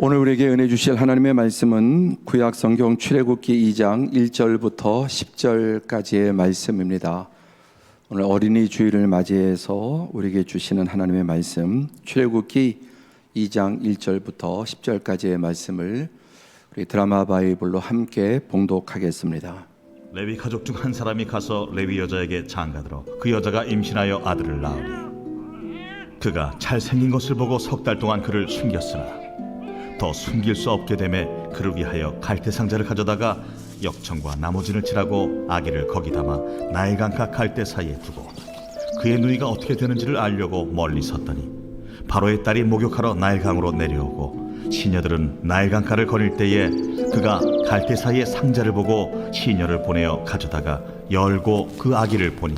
오늘 우리에게 은혜 주실 하나님의 말씀은 구약 성경 출애굽기 2장 1절부터 10절까지의 말씀입니다. 오늘 어린이 주일을 맞이해서 우리에게 주시는 하나님의 말씀, 출애굽기 2장 1절부터 10절까지의 말씀을 우리 드라마 바이블로 함께 봉독하겠습니다. 레위 가족 중 한 사람이 가서 레위 여자에게 장가들어 그 여자가 임신하여 아들을 낳으니 그가 잘생긴 것을 보고 석 달 동안 그를 숨겼으나 더 숨길 수 없게 되매 그를 위하여 갈대 상자를 가져다가 역청과 나무진을 칠하고 아기를 거기 담아 나일강가 갈대 사이에 두고 그의 누이가 어떻게 되는지를 알려고 멀리 섰더니 바로의 딸이 목욕하러 나일강으로 내려오고 시녀들은 나일강가를 거닐 때에 그가 갈대 사이에 상자를 보고 시녀를 보내어 가져다가 열고 그 아기를 보니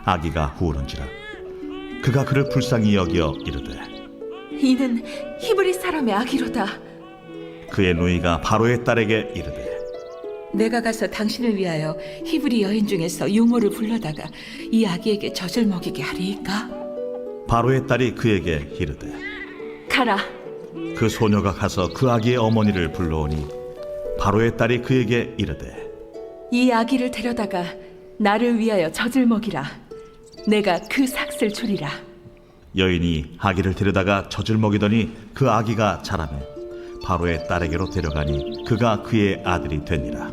아기가 후우른지라 그가 그를 불쌍히 여겨 이르되 이는 히브리 사람의 아기로다. 그의 누이가 바로의 딸에게 이르되 내가 가서 당신을 위하여 히브리 여인 중에서 유모를 불러다가 이 아기에게 젖을 먹이게 하리이까? 바로의 딸이 그에게 이르되 가라. 그 소녀가 가서 그 아기의 어머니를 불러오니 바로의 딸이 그에게 이르되 이 아기를 데려다가 나를 위하여 젖을 먹이라. 내가 그 삭슬 주리라. 여인이 아기를 데려다가 젖을 먹이더니 그 아기가 자라매 바로의 딸에게로 데려가니 그가 그의 아들이 되니라.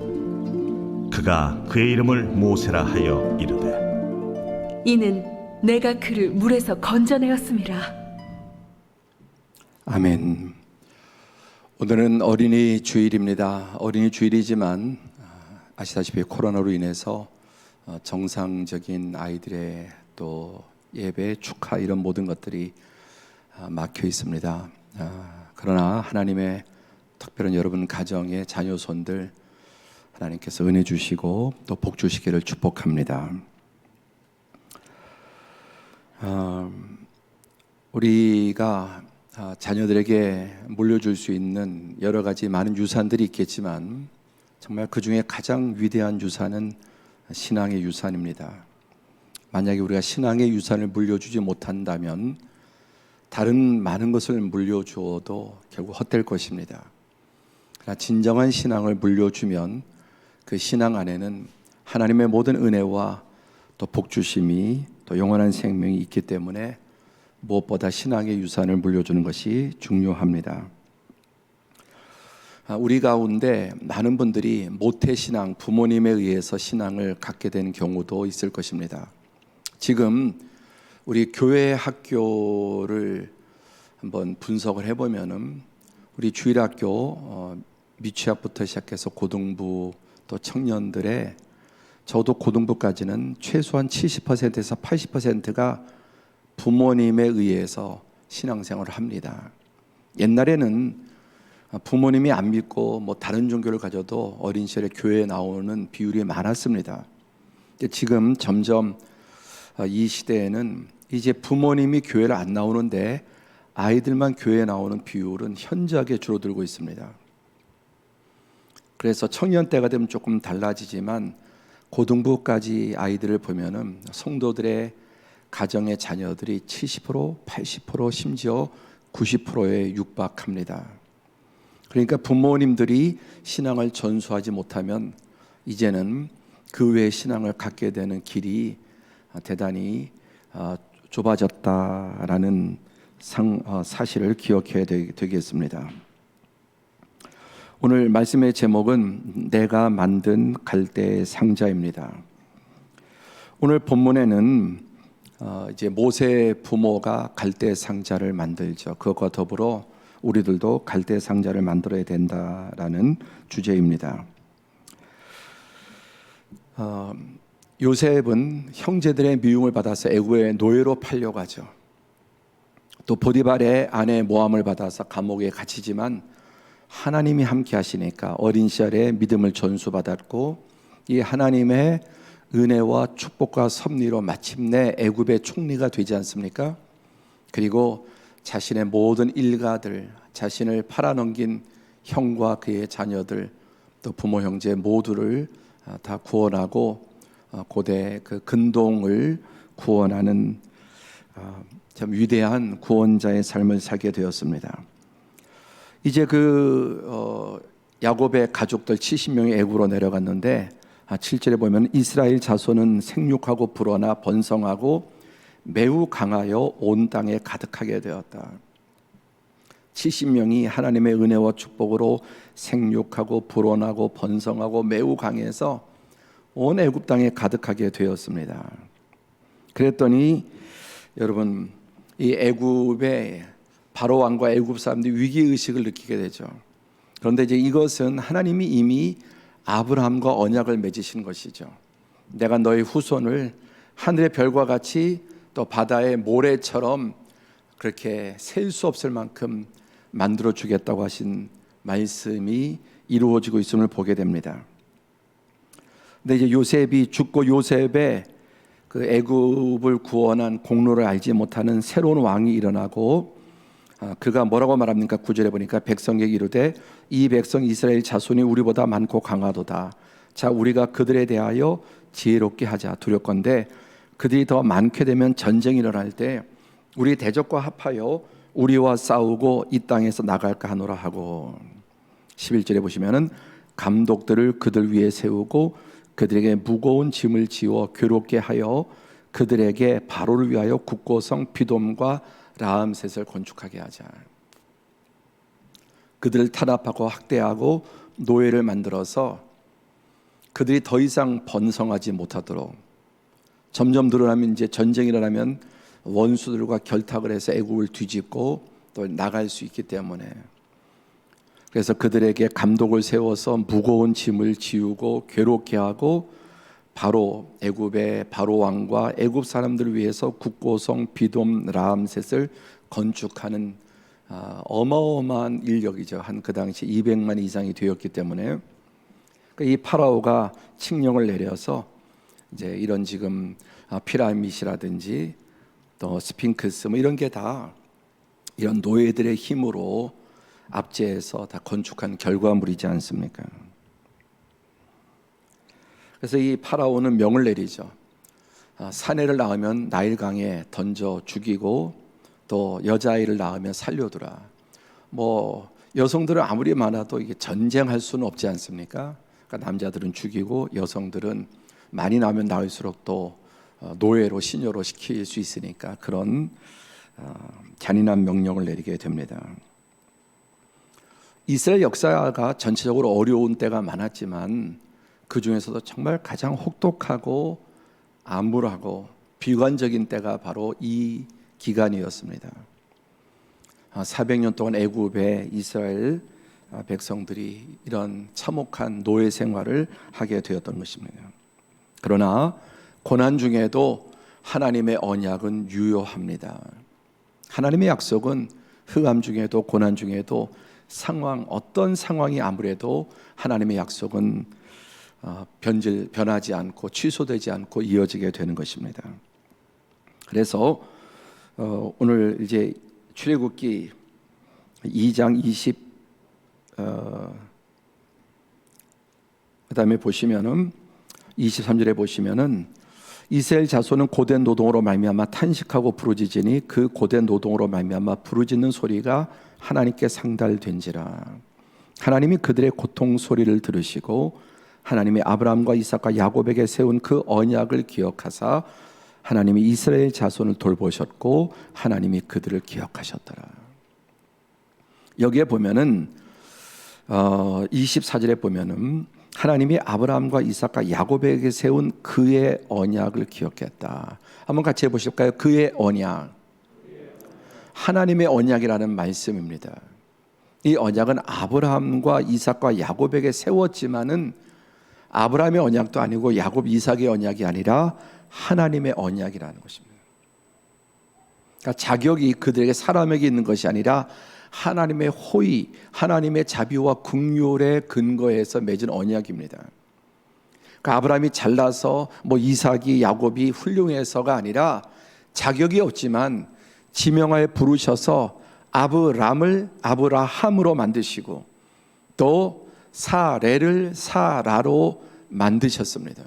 그가 그의 이름을 모세라 하여 이르되 이는 내가 그를 물에서 건져내었음이라. 아멘. 오늘은 어린이 주일입니다. 어린이 주일이지만 아시다시피 코로나로 인해서 정상적인 아이들의 또 예배, 축하 이런 모든 것들이 막혀 있습니다. 그러나 하나님의 특별한 여러분 가정의 자녀손들 하나님께서 은혜 주시고 또 복 주시기를 축복합니다. 우리가 자녀들에게 물려줄 수 있는 여러 가지 많은 유산들이 있겠지만 정말 그 중에 가장 위대한 유산은 신앙의 유산입니다. 만약에 우리가 신앙의 유산을 물려주지 못한다면 다른 많은 것을 물려주어도 결국 헛될 것입니다. 그러나 진정한 신앙을 물려주면 그 신앙 안에는 하나님의 모든 은혜와 또 복주심이 또 영원한 생명이 있기 때문에 무엇보다 신앙의 유산을 물려주는 것이 중요합니다. 우리 가운데 많은 분들이 모태신앙, 부모님에 의해서 신앙을 갖게 된 경우도 있을 것입니다. 지금 우리 교회 학교를 한번 분석을 해보면은 우리 주일학교 미취학부터 시작해서 고등부 또 청년들의 저도 고등부까지는 최소한 70%에서 80%가 부모님에 의해서 신앙생활을 합니다. 옛날에는 부모님이 안 믿고 뭐 다른 종교를 가져도 어린 시절에 교회에 나오는 비율이 많았습니다. 근데 지금 점점 이 시대에는 이제 부모님이 교회를 안 나오는데 아이들만 교회에 나오는 비율은 현저하게 줄어들고 있습니다. 그래서 청년 때가 되면 조금 달라지지만 고등부까지 아이들을 보면은 성도들의 가정의 자녀들이 70%, 80% 심지어 90%에 육박합니다. 그러니까 부모님들이 신앙을 전수하지 못하면 이제는 그 외의 신앙을 갖게 되는 길이 대단히 좁아졌다라는 사실을 기억해야 되겠습니다. 오늘 말씀의 제목은 내가 만든 갈대 상자입니다. 오늘 본문에는 이제 모세 부모가 갈대 상자를 만들죠. 그것과 더불어 우리들도 갈대 상자를 만들어야 된다라는 주제입니다. 요셉은 형제들의 미움을 받아서 애굽의 노예로 팔려가죠. 또 보디발의 아내 모함을 받아서 감옥에 갇히지만 하나님이 함께 하시니까 어린 시절에 믿음을 전수받았고 이 하나님의 은혜와 축복과 섭리로 마침내 애굽의 총리가 되지 않습니까? 그리고 자신의 모든 일가들, 자신을 팔아넘긴 형과 그의 자녀들, 또 부모 형제 모두를 다 구원하고 고대 그 근동을 구원하는 참 위대한 구원자의 삶을 살게 되었습니다. 이제 야곱의 가족들 70명이 애굽으로 내려갔는데 7절에 보면 이스라엘 자손은 생육하고 불어나 번성하고 매우 강하여 온 땅에 가득하게 되었다. 70명이 하나님의 은혜와 축복으로 생육하고 불어나고 번성하고 매우 강해서 온 애굽 땅에 가득하게 되었습니다. 그랬더니 여러분, 이 애굽의 바로 왕과 애굽 사람들이 위기 의식을 느끼게 되죠. 그런데 이제 이것은 하나님이 이미 아브라함과 언약을 맺으신 것이죠. 내가 너의 후손을 하늘의 별과 같이 또 바다의 모래처럼 그렇게 셀 수 없을 만큼 만들어 주겠다고 하신 말씀이 이루어지고 있음을 보게 됩니다. 근데 이제 요셉이 죽고 요셉의 그 애굽을 구원한 공로를 알지 못하는 새로운 왕이 일어나고 그가 뭐라고 말합니까? 9절에 보니까 백성에게 이르되 이 백성 이스라엘 자손이 우리보다 많고 강하도다. 자, 우리가 그들에 대하여 지혜롭게 하자. 두렵건대 그들이 더 많게 되면 전쟁이 일어날 때 우리 대적과 합하여 우리와 싸우고 이 땅에서 나갈까 하노라 하고 11절에 보시면은 감독들을 그들 위에 세우고 그들에게 무거운 짐을 지워 괴롭게 하여 그들에게 바로를 위하여 국고성 비돔과 라암셋을 건축하게 하자. 그들을 탄압하고 학대하고 노예를 만들어서 그들이 더 이상 번성하지 못하도록 점점 늘어나면 이제 전쟁이 일어나면 원수들과 결탁을 해서 애국을 뒤집고 또 나갈 수 있기 때문에 그래서 그들에게 감독을 세워서 무거운 짐을 지우고 괴롭게 하고 바로 애굽의 바로 왕과 애굽 사람들을 위해서 국고성 비돔 라암셋을 건축하는 어마어마한 인력이죠. 한 그 당시 200만 이상이 되었기 때문에 이 파라오가 칙령을 내려서 이제 이런 지금 피라밋이라든지 또 스핑크스 뭐 이런 게 다 이런 노예들의 힘으로 압제해서 다 건축한 결과물이지 않습니까? 그래서 이 파라오는 명을 내리죠. 사내를 낳으면 나일강에 던져 죽이고 또 여자아이를 낳으면 살려두라. 뭐 여성들은 아무리 많아도 이게 전쟁할 수는 없지 않습니까? 그러니까 남자들은 죽이고 여성들은 많이 낳으면 낳을수록 또 노예로 시녀로 시킬 수 있으니까 그런 잔인한 명령을 내리게 됩니다. 이스라엘 역사가 전체적으로 어려운 때가 많았지만 그 중에서도 정말 가장 혹독하고 암울하고 비관적인 때가 바로 이 기간이었습니다. 400년 동안 애굽의 이스라엘 백성들이 이런 참혹한 노예 생활을 하게 되었던 것입니다. 그러나 고난 중에도 하나님의 언약은 유효합니다. 하나님의 약속은 흑암 중에도 고난 중에도 어떤 상황이 아무래도 하나님의 약속은 변하지 않고 취소되지 않고 이어지게 되는 것입니다. 그래서 오늘 이제 출애굽기 2장 20 그다음에 보시면은 23절에 보시면은 이스라엘 자손은 고된 노동으로 말미암아 탄식하고 부르짖으니 그 고된 노동으로 말미암아 부르짖는 소리가 하나님께 상달된지라. 하나님이 그들의 고통 소리를 들으시고 하나님이 아브라함과 이삭과 야곱에게 세운 그 언약을 기억하사 하나님이 이스라엘 자손을 돌보셨고 하나님이 그들을 기억하셨더라. 여기에 보면은 24절에 보면은 하나님이 아브라함과 이삭과 야곱에게 세운 그의 언약을 기억했다. 한번 같이 해보실까요? 그의 언약. 하나님의 언약이라는 말씀입니다. 이 언약은 아브라함과 이삭과 야곱에게 세웠지만은 아브라함의 언약도 아니고 야곱, 이삭의 언약이 아니라 하나님의 언약이라는 것입니다. 그러니까 자격이 그들에게 사람에게 있는 것이 아니라 하나님의 호의, 하나님의 자비와 긍휼에 근거해서 맺은 언약입니다. 그러니까 아브라함이 잘나서 이삭이 야곱이 훌륭해서가 아니라 자격이 없지만 지명하에 부르셔서 아브라함으로 만드시고 또 사레를 사라로 만드셨습니다.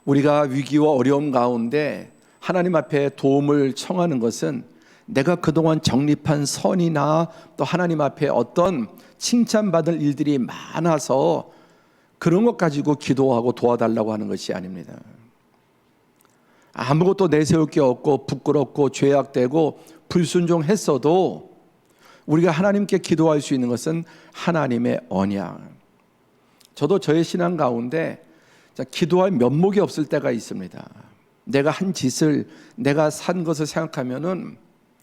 우리가 위기와 어려움 가운데 하나님 앞에 도움을 청하는 것은 내가 그동안 정립한 선이나 또 하나님 앞에 어떤 칭찬받을 일들이 많아서 그런 것 가지고 기도하고 도와달라고 하는 것이 아닙니다. 아무것도 내세울 게 없고 부끄럽고 죄악되고 불순종했어도 우리가 하나님께 기도할 수 있는 것은 하나님의 언약. 저도 저의 신앙 가운데 기도할 면목이 없을 때가 있습니다. 내가 한 짓을, 내가 산 것을 생각하면은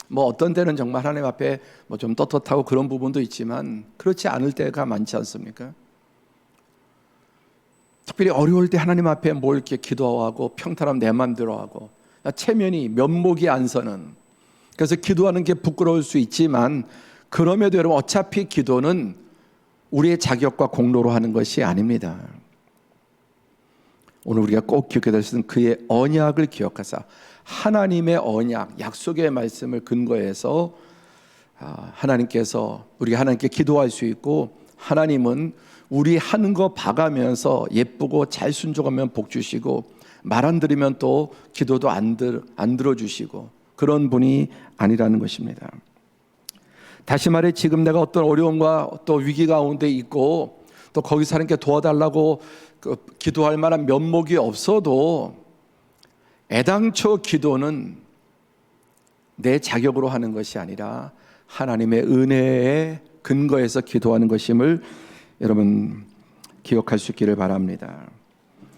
뭐 어떤 때는 정말 하나님 앞에 뭐 좀 떳떳하고 그런 부분도 있지만 그렇지 않을 때가 많지 않습니까? 특별히 어려울 때 하나님 앞에 뭘 이렇게 기도하고 평탄하면 내 맘대로 하고 체면이 면목이 안 서는, 그래서 기도하는 게 부끄러울 수 있지만 그럼에도 여러분 어차피 기도는 우리의 자격과 공로로 하는 것이 아닙니다. 오늘 우리가 꼭 기억해야 될 것은 그의 언약을 기억하사, 하나님의 언약, 약속의 말씀을 근거해서 하나님께서 우리가 하나님께 기도할 수 있고, 하나님은 우리 하는 거 봐가면서 예쁘고 잘 순종하면 복 주시고 말 안 들으면 또 기도도 안 들어주시고 그런 분이 아니라는 것입니다. 다시 말해 지금 내가 어떤 어려움과 또 위기 가운데 있고 또 거기서 하나님께 도와달라고 기도할 만한 면목이 없어도 애당초 기도는 내 자격으로 하는 것이 아니라 하나님의 은혜에 근거해서 기도하는 것임을 여러분 기억할 수 있기를 바랍니다.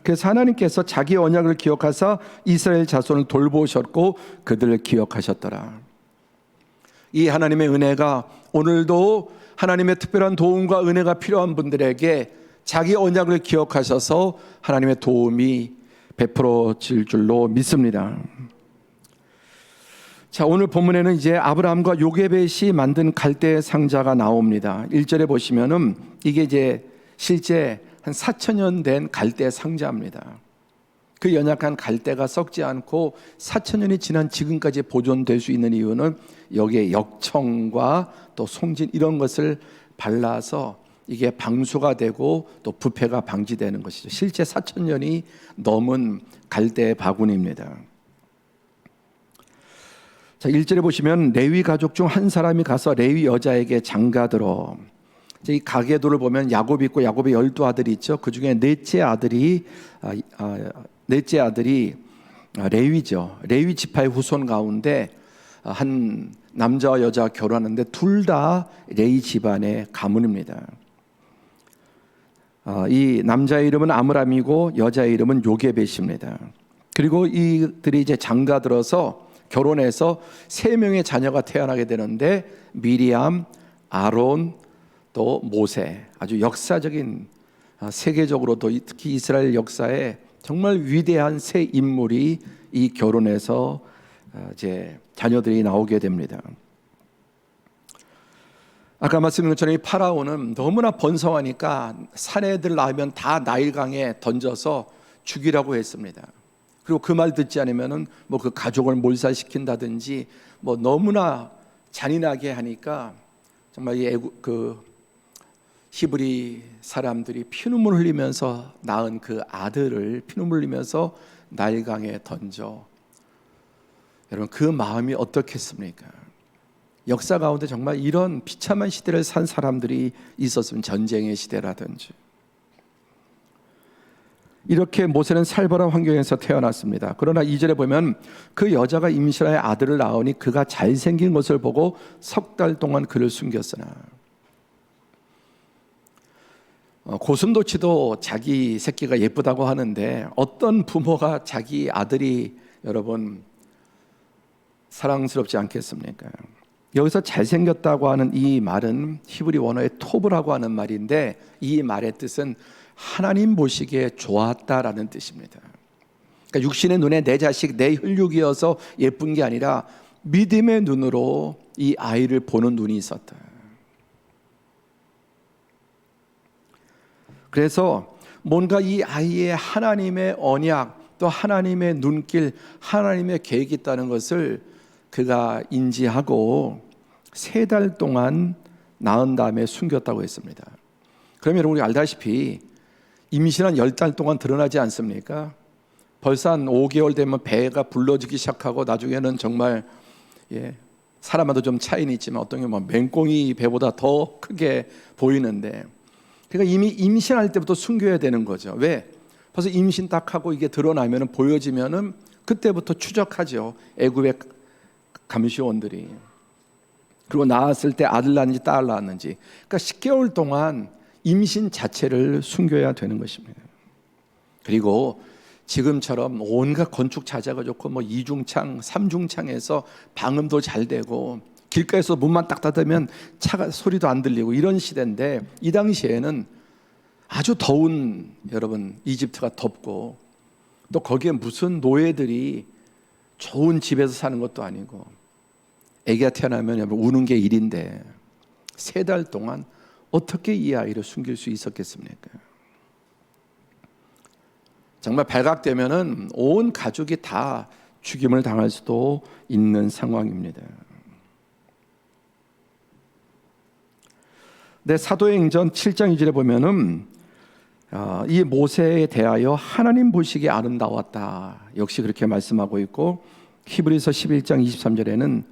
그래서 하나님께서 자기 언약을 기억하사 이스라엘 자손을 돌보셨고 그들을 기억하셨더라. 이 하나님의 은혜가 오늘도 하나님의 특별한 도움과 은혜가 필요한 분들에게 자기 언약을 기억하셔서 하나님의 도움이 베풀어질 줄로 믿습니다. 자, 오늘 본문에는 이제 아브라함과 요게벳이 만든 갈대 상자가 나옵니다. 1절에 보시면은 이게 이제 실제 한 4,000년 된 갈대 상자입니다. 그 연약한 갈대가 썩지 않고 4,000년이 지난 지금까지 보존될 수 있는 이유는 여기에 역청과 또 송진 이런 것을 발라서 이게 방수가 되고 또 부패가 방지되는 것이죠. 실제 4,000년이 넘은 갈대 바구니입니다. 자, 1절에 보시면 레위 가족 중 한 사람이 가서 레위 여자에게 장가들어. 이 가계도를 보면 야곱이 있고 야곱의 12아들이 있죠. 그 중에 넷째 아들이 레위죠. 레위 지파의 후손 가운데 한 남자와 여자가 결혼하는데 둘 다 레위 집안의 가문입니다. 이 남자의 이름은 아므람이고 여자의 이름은 요게벳입니다. 그리고 이들이 이제 장가들어서 결혼해서 3명의 자녀가 태어나게 되는데 미리암, 아론, 또 모세, 아주 역사적인 세계적으로도 특히 이스라엘 역사에 정말 위대한 세 인물이 이 결혼해서 이제 자녀들이 나오게 됩니다. 아까 말씀드린 것처럼 이 파라오는 너무나 번성하니까 사내들 낳으면 다 나일강에 던져서 죽이라고 했습니다. 그리고 그 말 듣지 않으면은 뭐 그 가족을 몰살시킨다든지 뭐 너무나 잔인하게 하니까 정말 그 히브리 사람들이 피눈물 흘리면서 낳은 그 아들을 피눈물 흘리면서 나일강에 던져. 여러분 그 마음이 어떻겠습니까? 역사 가운데 정말 이런 비참한 시대를 산 사람들이 있었으면, 전쟁의 시대라든지. 이렇게 모세는 살벌한 환경에서 태어났습니다. 그러나 2절에 보면 그 여자가 임신하여 아들을 낳으니 그가 잘생긴 것을 보고 3달 동안 그를 숨겼으나. 고슴도치도 자기 새끼가 예쁘다고 하는데 어떤 부모가 자기 아들이 여러분 사랑스럽지 않겠습니까? 여기서 잘생겼다고 하는 이 말은 히브리 원어의 토브라고 하는 말인데 이 말의 뜻은 하나님 보시기에 좋았다라는 뜻입니다. 그러니까 육신의 눈에 내 자식, 내 혈육이어서 예쁜 게 아니라 믿음의 눈으로 이 아이를 보는 눈이 있었다. 그래서 뭔가 이 아이의 하나님의 언약, 또 하나님의 눈길, 하나님의 계획이 있다는 것을 그가 인지하고 3달 동안 낳은 다음에 숨겼다고 했습니다. 그러면 여러분 우리 알다시피 임신한 10달 동안 드러나지 않습니까? 벌써 한 5개월 되면 배가 불러지기 시작하고 나중에는 정말 사람마다 좀 차이는 있지만 어떤 경우 맹꽁이 배보다 더 크게 보이는데, 그러니까 이미 임신할 때부터 숨겨야 되는 거죠. 왜? 벌써 임신 딱 하고 이게 드러나면은, 보여지면은 그때부터 추적하죠, 애굽의 감시원들이. 그리고 낳았을 때 아들 낳았는지 딸 낳았는지. 그러니까 10개월 동안 임신 자체를 숨겨야 되는 것입니다. 그리고 지금처럼 온갖 건축 자재가 좋고 뭐 2중창, 3중창에서 방음도 잘 되고 길가에서 문만 딱 닫으면 차가 소리도 안 들리고 이런 시대인데, 이 당시에는 아주 더운, 여러분, 이집트가 덥고, 또 거기에 무슨 노예들이 좋은 집에서 사는 것도 아니고, 애기가 태어나면 여러분 우는 게 일인데 3달 동안 어떻게 이 아이를 숨길 수 있었겠습니까? 정말 발각되면은 온 가족이 다 죽임을 당할 수도 있는 상황입니다. 네, 사도행전 7장 2절에 보면은 이 모세에 대하여 하나님 보시기에 아름다웠다, 역시 그렇게 말씀하고 있고, 히브리서 11장 23절에는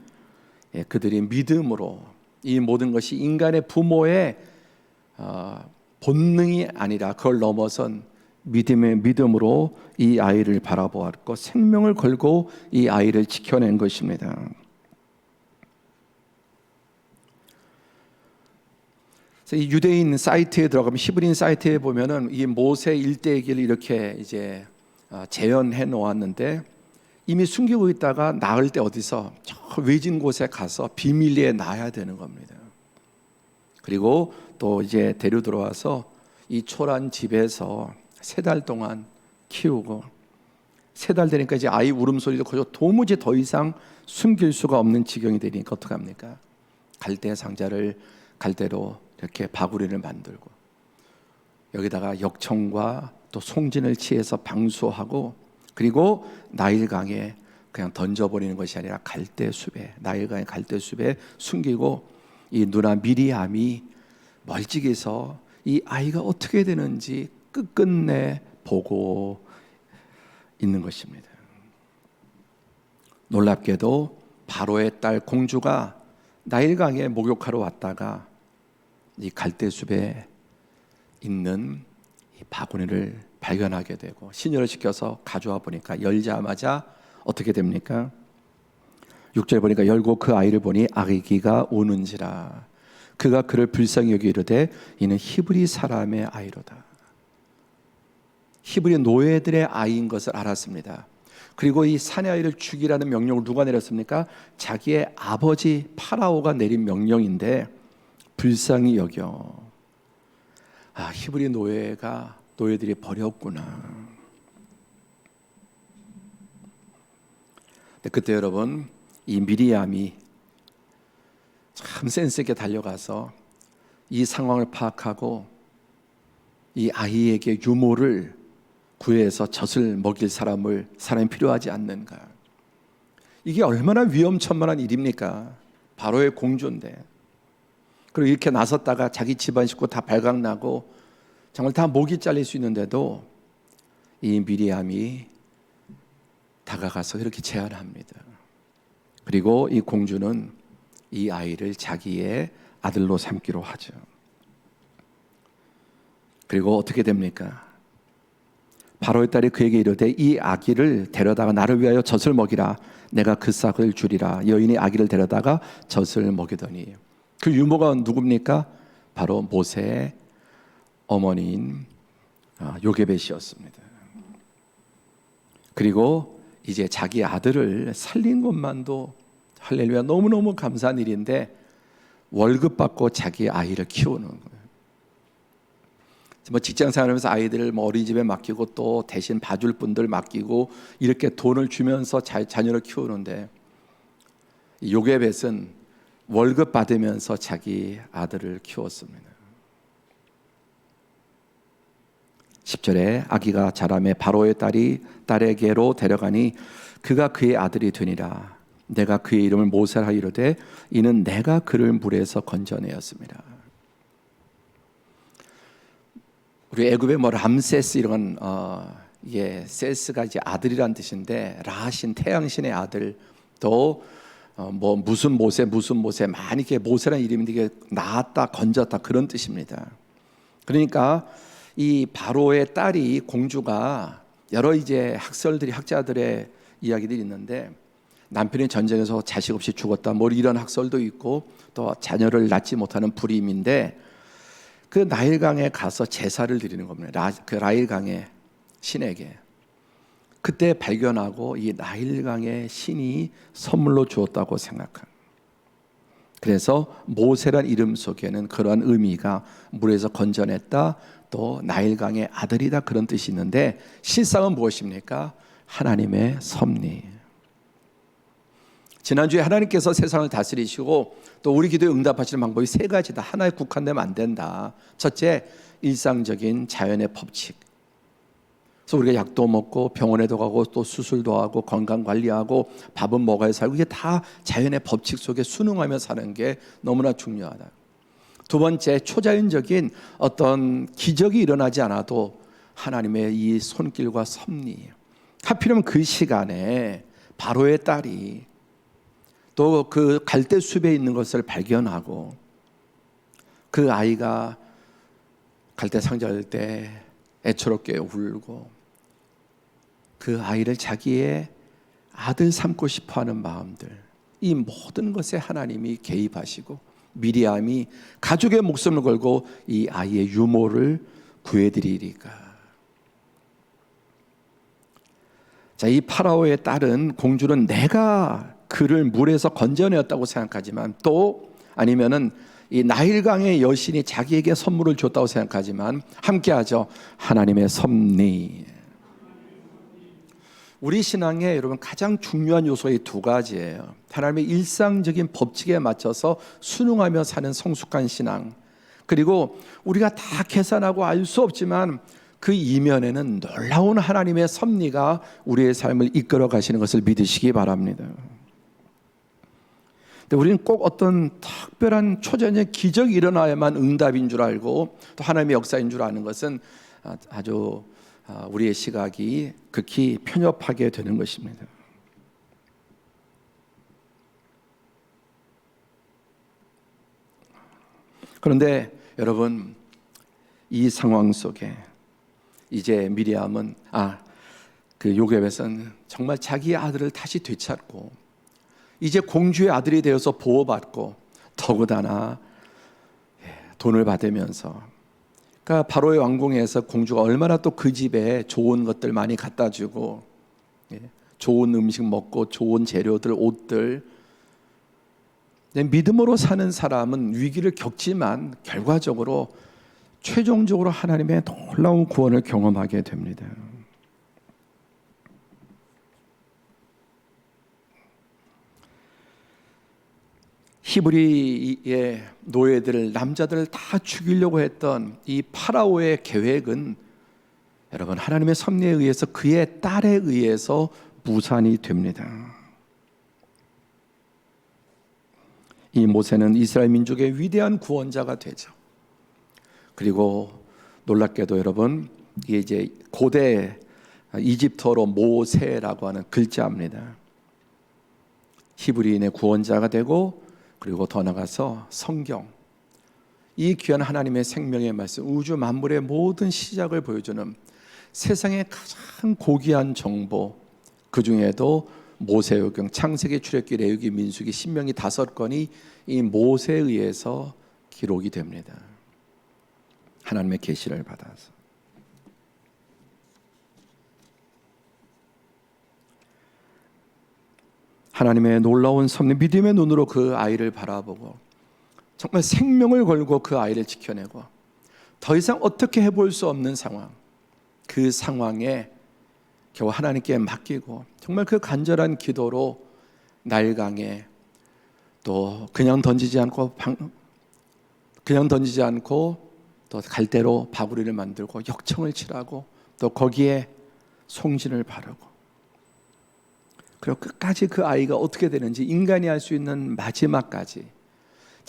그들이 믿음으로, 이 모든 것이 인간의 부모의 본능이 아니라 그걸 넘어선 믿음으로 이 아이를 바라보았고 생명을 걸고 이 아이를 지켜낸 것입니다. 그래서 이 유대인 사이트에 들어가면, 히브리인 사이트에 보면은 이 모세 일대기를 이렇게 이제 재현해 놓았는데, 이미 숨기고 있다가 낳을 때 어디서 저 외진 곳에 가서 비밀리에 낳아야 되는 겁니다. 그리고 또 이제 데려 들어와서 이 초란 집에서 3달 동안 키우고, 3달 되니까 이제 아이 울음소리도 거저 도무지 더 이상 숨길 수가 없는 지경이 되니까 어떡합니까? 갈대 상자를 갈대로 이렇게 바구리를 만들고, 여기다가 역청과 또 송진을 취해서 방수하고, 그리고 나일강에 그냥 던져버리는 것이 아니라 갈대숲에, 나일강의 갈대숲에 숨기고, 이 누나 미리암이 멀찍이서 이 아이가 어떻게 되는지 끝끝내 보고 있는 것입니다. 놀랍게도 바로의 딸 공주가 나일강에 목욕하러 왔다가 이 갈대숲에 있는 이 바구니를 발견하게 되고, 시녀를 시켜서 가져와 보니까 열자마자 어떻게 됩니까? 6절 보니까 열고 그 아이를 보니 아기가 우는지라. 그가 그를 불쌍히 여기 이르되 이는 히브리 사람의 아이로다. 히브리 노예들의 아이인 것을 알았습니다. 그리고 이 사내 아이를 죽이라는 명령을 누가 내렸습니까? 자기의 아버지 파라오가 내린 명령인데 불쌍히 여겨. 히브리 노예들이 버렸구나. 그때 여러분, 이 미리암이 참 센스 있게 달려가서 이 상황을 파악하고 이 아이에게 유모를 구해서 젖을 먹일 사람이 필요하지 않는가. 이게 얼마나 위험천만한 일입니까? 바로의 공주인데. 그리고 이렇게 나섰다가 자기 집안 식구 다 발각나고 정말 다 목이 잘릴 수 있는데도 이 미리암이 다가가서 이렇게 제안합니다. 그리고 이 공주는 이 아이를 자기의 아들로 삼기로 하죠. 그리고 어떻게 됩니까? 바로의 딸이 그에게 이르되 이 아기를 데려다가 나를 위하여 젖을 먹이라. 내가 그 싹을 주리라. 여인이 아기를 데려다가 젖을 먹이더니, 그 유모가 누굽니까? 바로 모세의 어머니인 요게벳이었습니다. 그리고 이제 자기 아들을 살린 것만도 할렐루야 너무너무 감사한 일인데, 월급 받고 자기 아이를 키우는 거예요. 뭐 직장 생활하면서 아이들을 뭐 어린이집에 맡기고 또 대신 봐줄 분들 맡기고 이렇게 돈을 주면서 자녀를 키우는데, 요게벳은 월급 받으면서 자기 아들을 키웠습니다. 10절에 아기가 자라매 바로의 딸에게로 데려가니 그가 그의 아들이 되니라. 내가 그의 이름을 모세라 이르되 이는 내가 그를 물에서 건져내었습니다. 우리 애굽의 뭐 람세스 이런 이게 세스가 이제 아들이란 뜻인데, 라신 태양신의 아들, 또 뭐 무슨 모세 많이 이렇게 모세라는 이름인데 이게 낳았다 건졌다 그런 뜻입니다. 그러니까 이 바로의 딸이 공주가 여러 이제 학자들의 이야기들이 있는데 남편이 전쟁에서 자식 없이 죽었다 뭐 이런 학설도 있고 또 자녀를 낳지 못하는 불임인데 그 나일강에 가서 제사를 드리는 겁니다. 그 나일강의 신에게 그때 발견하고 이 나일강의 신이 선물로 주었다고 생각한. 그래서 모세란 이름 속에는 그러한 의미가 물에서 건져냈다 또 나일강의 아들이다 그런 뜻이 있는데 실상은 무엇입니까? 하나님의 섭리. 지난주에 하나님께서 세상을 다스리시고 또 우리 기도에 응답하시는 방법이 세 가지다. 하나에 국한되면 안 된다. 첫째, 일상적인 자연의 법칙. 그래서 우리가 약도 먹고 병원에도 가고 또 수술도 하고 건강 관리하고 밥은 먹어야 살고 이게 다 자연의 법칙 속에 순응하며 사는 게 너무나 중요하다. 두 번째, 초자연적인 어떤 기적이 일어나지 않아도 하나님의 이 손길과 섭리. 하필이면 그 시간에 바로의 딸이 또 그 갈대 숲에 있는 것을 발견하고 그 아이가 갈대 상자일 때 애처롭게 울고 그 아이를 자기의 아들 삼고 싶어하는 마음들, 이 모든 것에 하나님이 개입하시고 미리암이 가족의 목숨을 걸고 이 아이의 유모를 구해드리리까. 자, 이 파라오의 딸은 공주는 내가 그를 물에서 건져내었다고 생각하지만 또 아니면은 이 나일강의 여신이 자기에게 선물을 줬다고 생각하지만 함께하죠. 하나님의 섭리. 우리 신앙에 여러분 가장 중요한 요소의 두 가지예요. 하나님의 일상적인 법칙에 맞춰서 순응하며 사는 성숙한 신앙. 그리고 우리가 다 계산하고 알 수 없지만 그 이면에는 놀라운 하나님의 섭리가 우리의 삶을 이끌어 가시는 것을 믿으시기 바랍니다. 근데 우리는 꼭 어떤 특별한 초전의 기적이 일어나야만 응답인 줄 알고 또 하나님의 역사인 줄 아는 것은 아주 우리의 시각이 극히 편협하게 되는 것입니다. 그런데 여러분, 이 상황 속에 이제 미리암은 그 요셉은 정말 자기의 아들을 다시 되찾고 이제 공주의 아들이 되어서 보호받고 더구나 돈을 받으면서 그러니까 바로의 왕궁에서 공주가 얼마나 또 그 집에 좋은 것들 많이 갖다 주고 좋은 음식 먹고 좋은 재료들 옷들 믿음으로 사는 사람은 위기를 겪지만 결과적으로 최종적으로 하나님의 놀라운 구원을 경험하게 됩니다. 히브리의 노예들, 남자들을 다 죽이려고 했던 이 파라오의 계획은 여러분 하나님의 섭리에 의해서 그의 딸에 의해서 무산이 됩니다. 이 모세는 이스라엘 민족의 위대한 구원자가 되죠. 그리고 놀랍게도 여러분 이게 이제 고대 이집트어로 모세라고 하는 글자입니다. 히브리인의 구원자가 되고 그리고 더 나가서 성경, 이 귀한 하나님의 생명의 말씀, 우주 만물의 모든 시작을 보여주는 세상의 가장 고귀한 정보, 그 중에도 모세오경, 창세기, 출애굽기, 레위기, 민수기, 신명기 5권이 이 모세에 의해서 기록이 됩니다. 하나님의 계시를 받아서. 하나님의 놀라운 섭리, 믿음의 눈으로 그 아이를 바라보고 정말 생명을 걸고 그 아이를 지켜내고 더 이상 어떻게 해볼 수 없는 상황, 그 상황에 겨우 하나님께 맡기고 정말 그 간절한 기도로 나일강에 또 그냥 던지지 않고 또 갈대로 바구리를 만들고 역청을 칠하고 또 거기에 송진을 바르고 그리고 끝까지 그 아이가 어떻게 되는지 인간이 할 수 있는 마지막까지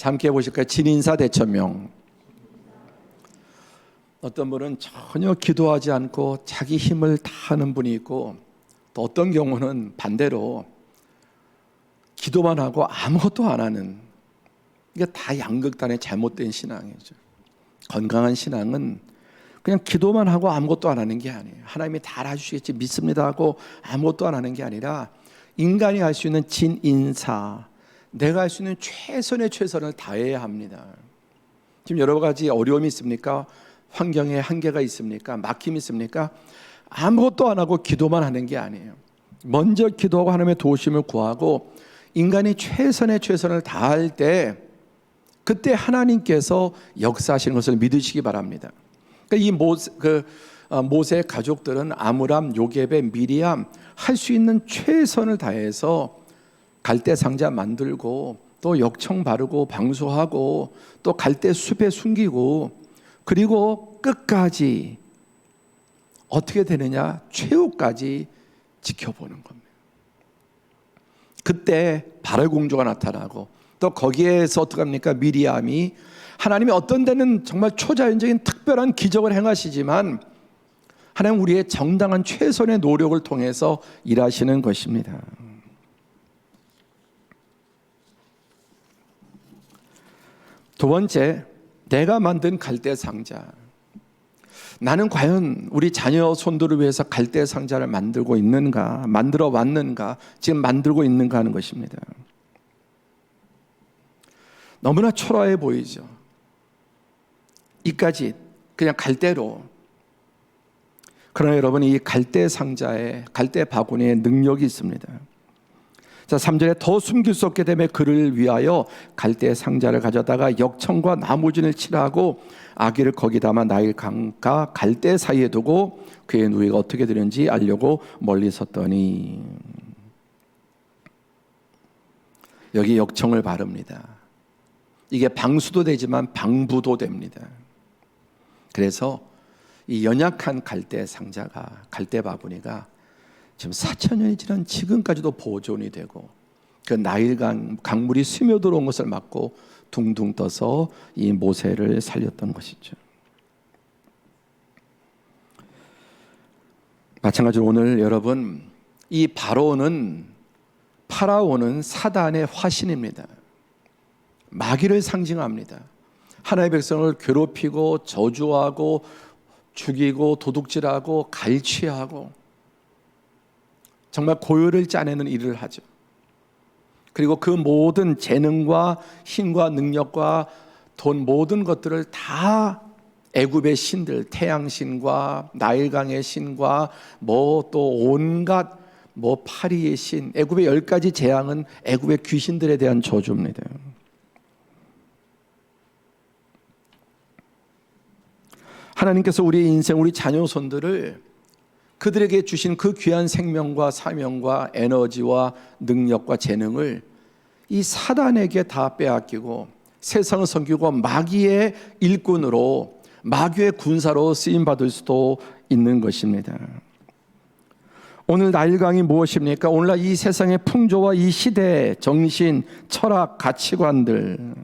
함께 보실까요? 진인사 대천명. 어떤 분은 전혀 기도하지 않고 자기 힘을 다하는 분이 있고 또 어떤 경우는 반대로 기도만 하고 아무것도 안 하는, 이게 다 양극단의 잘못된 신앙이죠. 건강한 신앙은 그냥 기도만 하고 아무것도 안 하는 게 아니에요. 하나님이 다 알아주시겠지 믿습니다 하고 아무것도 안 하는 게 아니라 인간이 할 수 있는 진인사, 내가 할 수 있는 최선의 최선을 다해야 합니다. 지금 여러 가지 어려움이 있습니까? 환경에 한계가 있습니까? 막힘이 있습니까? 아무것도 안 하고 기도만 하는 게 아니에요. 먼저 기도하고 하나님의 도우심을 구하고 인간이 최선의 최선을 다할 때, 그때 하나님께서 역사하시는 것을 믿으시기 바랍니다. 이 모세 가족들은 아므람, 요게벳, 미리암 할 수 있는 최선을 다해서 갈대 상자 만들고 또 역청 바르고 방수하고 또 갈대 숲에 숨기고, 그리고 끝까지 어떻게 되느냐, 최후까지 지켜보는 겁니다. 그때 바알 공주가 나타나고 또 거기에서 어떻게 합니까? 미리암이 하나님이 어떤 데는 정말 초자연적인 특별한 기적을 행하시지만 하나님 우리의 정당한 최선의 노력을 통해서 일하시는 것입니다. 두 번째, 내가 만든 갈대 상자. 나는 과연 우리 자녀 손들을 위해서 갈대 상자를 만들고 있는가, 만들어 왔는가, 지금 만들고 있는가 하는 것입니다. 너무나 초라해 보이죠. 이까지 그냥 갈대로. 그러나 여러분, 이 갈대 상자에, 갈대 바구니에 능력이 있습니다. 자, 3절에 더 숨길 수 없게 되며 그를 위하여 갈대 상자를 가져다가 역청과 나무진을 칠하고 아기를 거기 담아 나일 강과 갈대 사이에 두고 그의 누이가 어떻게 되는지 알려고 멀리 섰더니, 여기 역청을 바릅니다. 이게 방수도 되지만 방부도 됩니다. 그래서 이 연약한 갈대 상자가, 갈대 바구니가 지금 4,000년이 지난 지금까지도 보존이 되고 그 나일강 강물이 스며들어온 것을 막고 둥둥 떠서 이 모세를 살렸던 것이죠. 마찬가지로 오늘 여러분, 이 파라오는 사단의 화신입니다. 마귀를 상징합니다. 하나님의 백성을 괴롭히고 저주하고 죽이고 도둑질하고 갈취하고 정말 고열을 짜내는 일을 하죠. 그리고 그 모든 재능과 힘과 능력과 돈, 모든 것들을 다 애굽의 신들, 태양신과 나일강의 신과 또 온갖 파리의 신, 애굽의 10가지 재앙은 애굽의 귀신들에 대한 저주입니다. 하나님께서 우리의 인생, 우리 자녀손들을 그들에게 주신 그 귀한 생명과 사명과 에너지와 능력과 재능을 이 사단에게 다 빼앗기고 세상을 섬기고 마귀의 일꾼으로, 마귀의 군사로 쓰임받을 수도 있는 것입니다. 오늘 나일강이 무엇입니까? 오늘날 이 세상의 풍조와 이 시대의 정신, 철학, 가치관들,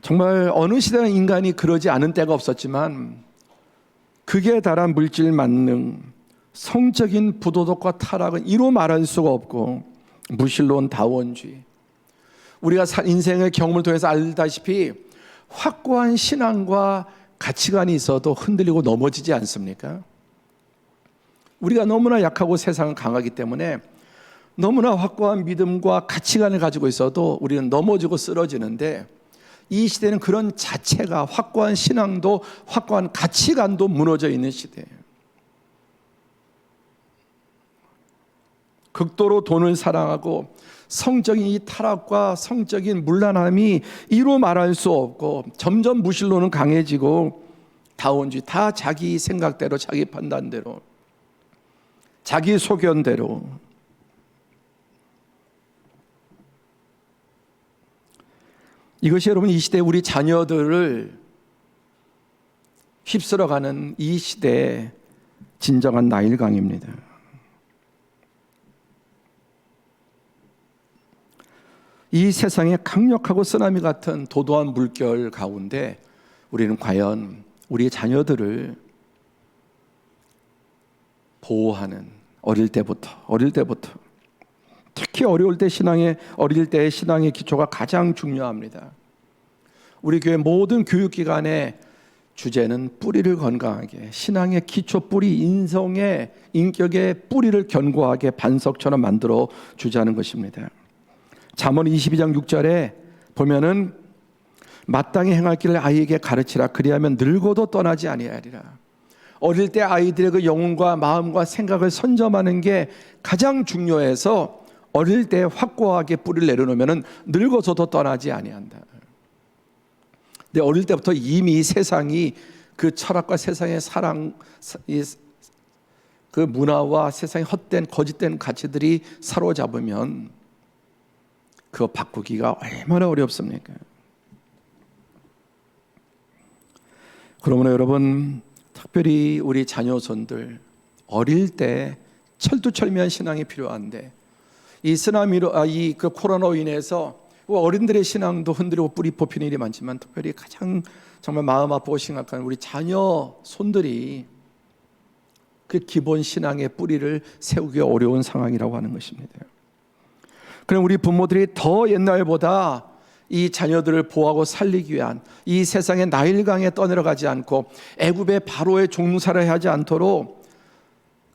정말 어느 시대나 인간이 그러지 않은 때가 없었지만 극에 달한 물질 만능, 성적인 부도덕과 타락은 이루 말할 수가 없고 무신론 다원주의, 우리가 인생의 경험을 통해서 알다시피 확고한 신앙과 가치관이 있어도 흔들리고 넘어지지 않습니까? 우리가 너무나 약하고 세상은 강하기 때문에 너무나 확고한 믿음과 가치관을 가지고 있어도 우리는 넘어지고 쓰러지는데, 이 시대는 그런 자체가, 확고한 신앙도 확고한 가치관도 무너져 있는 시대예요. 극도로 돈을 사랑하고 성적인 이 타락과 성적인 문란함이 이루 말할 수 없고 점점 무신론은 강해지고 다원주의, 다 자기 생각대로, 자기 판단대로, 자기 소견대로. 이것이 여러분 이 시대에 우리 자녀들을 휩쓸어가는 이 시대의 진정한 나일강입니다. 이 세상의 강력하고 쓰나미 같은 도도한 물결 가운데 우리는 과연 우리 자녀들을 보호하는, 어릴 때부터 특히 어릴 때의 신앙의 기초가 가장 중요합니다. 우리 교회 모든 교육기관의 주제는 뿌리를 건강하게, 신앙의 기초 뿌리, 인성의 인격의 뿌리를 견고하게 반석처럼 만들어 주자는 것입니다. 잠언 22장 6절에 보면은 마땅히 행할 길을 아이에게 가르치라. 그리하면 늙어도 떠나지 아니하리라. 어릴 때 아이들의 그 영혼과 마음과 생각을 선점하는 게 가장 중요해서 어릴 때 확고하게 뿌리를 내려놓으면 늙어서도 떠나지 아니한다. 근데 어릴 때부터 이미 세상이 그 철학과 세상의 사랑, 그 문화와 세상의 헛된 거짓된 가치들이 사로잡으면 그거 바꾸기가 얼마나 어렵습니까? 그러므로 여러분, 특별히 우리 자녀손들 어릴 때 철두철미한 신앙이 필요한데, 이 쓰나미로 그 코로나로 인해서 어른들의 신앙도 흔들리고 뿌리 뽑히는 일이 많지만 특별히 가장 정말 마음 아프고 심각한 우리 자녀 손들이 그 기본 신앙의 뿌리를 세우기 어려운 상황이라고 하는 것입니다. 그럼 우리 부모들이 더 옛날보다 이 자녀들을 보호하고 살리기 위한 이 세상의 나일강에 떠내려가지 않고 애굽의 바로의 종살을 하지 않도록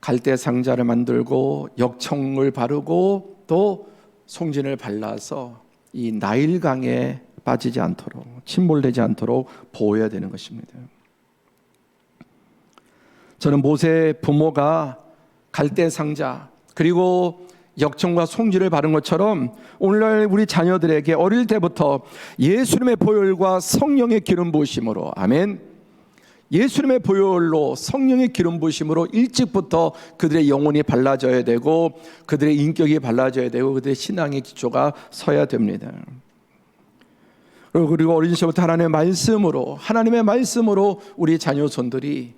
갈대 상자를 만들고 역청을 바르고 또 송진을 발라서 이 나일강에 빠지지 않도록, 침몰되지 않도록 보호해야 되는 것입니다. 저는 모세 부모가 갈대 상자 그리고 역청과 송지를 바른 것처럼 오늘날 우리 자녀들에게 어릴 때부터 예수님의 보혈과 성령의 기름 부으심으로, 아멘, 예수님의 보혈로 성령의 기름 부으심으로 일찍부터 그들의 영혼이 발라져야 되고 그들의 인격이 발라져야 되고 그들의 신앙의 기초가 서야 됩니다. 그리고 어린 시절부터 하나님의 말씀으로 우리 자녀손들이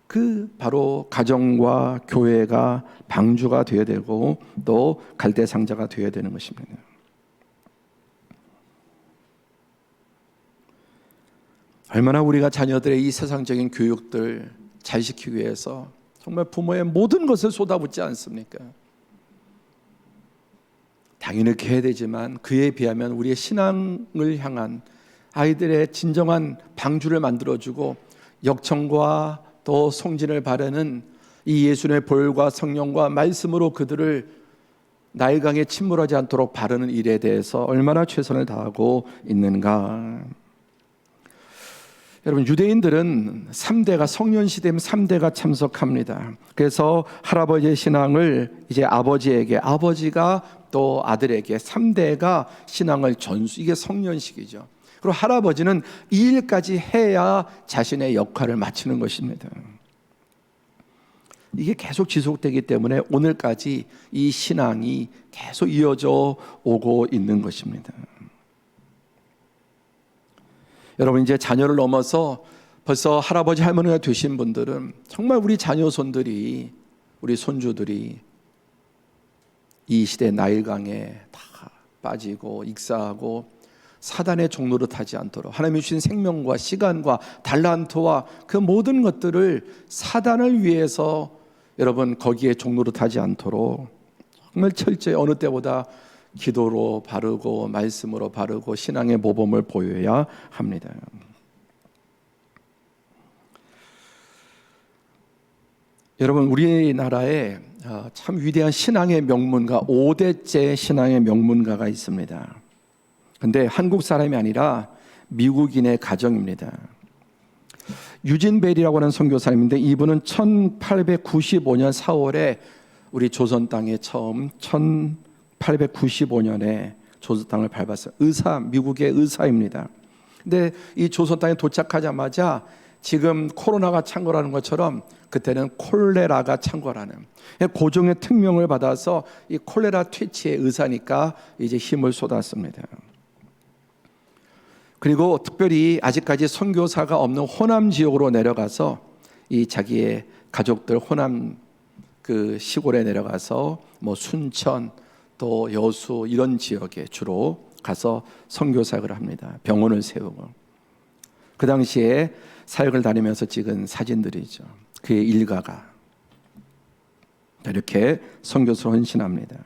그 바로 가정과 교회가 방주가 되어야 되고 또 갈대상자가 되어야 되는 것입니다. 얼마나 우리가 자녀들의 이 세상적인 교육들 잘 시키기 위해서 정말 부모의 모든 것을 쏟아붓지 않습니까? 당연히 그렇게 해야 되지만 그에 비하면 우리의 신앙을 향한 아이들의 진정한 방주를 만들어주고 역청과 또 송진을 바르는 이 예수님의 보혈과 성령과 말씀으로 그들을 나일강에 침몰하지 않도록 바르는 일에 대해서 얼마나 최선을 다하고 있는가. 여러분, 유대인들은 3대가 성년시대면 3대가 참석합니다. 그래서 할아버지의 신앙을 이제 아버지에게, 아버지가 또 아들에게 3대가 신앙을 전수, 이게 성년식이죠. 그리고 할아버지는 이 일까지 해야 자신의 역할을 마치는 것입니다. 이게 계속 지속되기 때문에 오늘까지 이 신앙이 계속 이어져 오고 있는 것입니다. 여러분, 이제 자녀를 넘어서 벌써 할아버지 할머니가 되신 분들은 정말 우리 자녀손들이, 우리 손주들이 이 시대 나일강에 다 빠지고 익사하고 사단의 종로로 타지 않도록 하나님이 주신 생명과 시간과 달란트와 그 모든 것들을 사단을 위해서 여러분 거기에 종로로 타지 않도록 정말 철저히 어느 때보다 기도로 바르고 말씀으로 바르고 신앙의 모범을 보여야 합니다. 여러분, 우리나라에 참 위대한 신앙의 명문가, 5대째 신앙의 명문가가 있습니다. 근데 한국 사람이 아니라 미국인의 가정입니다. 유진 벨이라고 하는 선교사님인데 이분은 1895년 4월에 우리 조선 땅에 처음 1895년에 조선 땅을 밟았어요. 미국의 의사입니다. 근데 이 조선 땅에 도착하자마자 지금 코로나가 창궐하는 것처럼 그때는 콜레라가 창궐하는, 고종의 특명을 받아서 이 콜레라 퇴치의 의사니까 이제 힘을 쏟았습니다. 그리고 특별히 아직까지 선교사가 없는 호남 지역으로 내려가서 이 자기의 가족들 호남 그 시골에 내려가서 뭐 순천 또 여수 이런 지역에 주로 가서 선교 사역을 합니다. 병원을 세우고. 그 당시에 사역을 다니면서 찍은 사진들이죠. 그의 일가가 이렇게 선교사로 헌신합니다.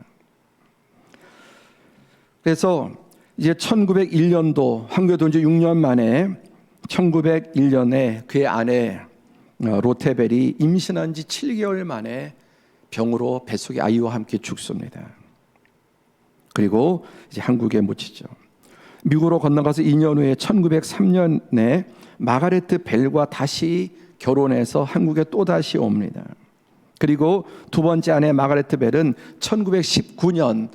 그래서 이제 1901년도 황교도 이제 6년 만에 1901년에 그의 아내 로테벨이 임신한 지 7개월 만에 병으로 뱃속의 아이와 함께 죽습니다. 그리고 이제 한국에 묻히죠. 미국으로 건너가서 2년 후에 1903년에 마가레트 벨과 다시 결혼해서 한국에 또다시 옵니다. 그리고 두 번째 아내 마가레트 벨은 1919년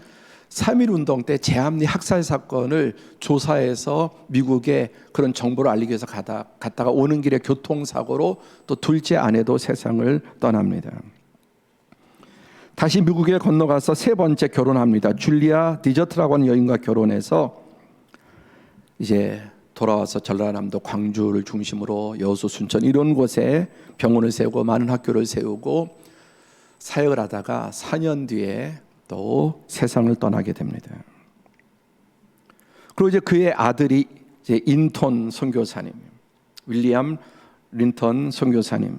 3.1운동 때 제암리 학살 사건을 조사해서 미국에 그런 정보를 알리기 위해서 갔다가 오는 길에 교통사고로 또 둘째 아내도 세상을 떠납니다. 다시 미국에 건너가서 세 번째 결혼합니다. 줄리아 디저트라고 하는 여인과 결혼해서 이제 돌아와서 전라남도 광주를 중심으로 여수, 순천 이런 곳에 병원을 세우고 많은 학교를 세우고 사역을 하다가 4년 뒤에 또 세상을 떠나게 됩니다. 그리고 이제 그의 아들이 이제 인턴 선교사님, 윌리엄 린턴 선교사님.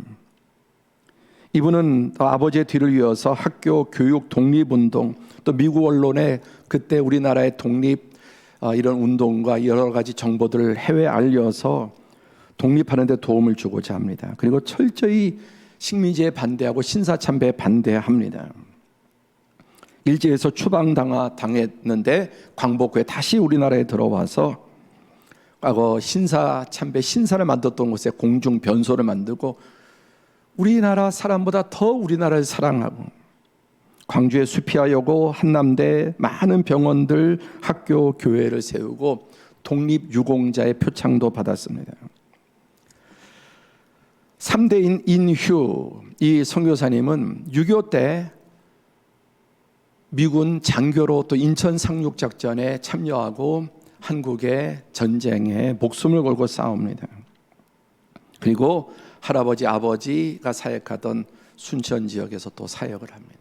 이분은 아버지의 뒤를 이어서 학교 교육 독립운동, 또 미국 언론에 그때 우리나라의 독립 이런 운동과 여러 가지 정보들을 해외에 알려서 독립하는 데 도움을 주고자 합니다. 그리고 철저히 식민지에 반대하고 신사참배에 반대합니다. 일제에서 추방당했는데 광복 후에 다시 우리나라에 들어와서 과거 신사참배 신사를 만들었던 곳에 공중 변소를 만들고 우리나라 사람보다 더 우리나라를 사랑하고 광주의 수피아여고, 한남대 많은 병원들, 학교, 교회를 세우고 독립유공자의 표창도 받았습니다. 3대인 인휴 이 선교사님은 6.25 때 미군 장교로 또 인천 상륙작전에 참여하고 한국의 전쟁에 목숨을 걸고 싸웁니다. 그리고 할아버지, 아버지가 사역하던 순천 지역에서 또 사역을 합니다.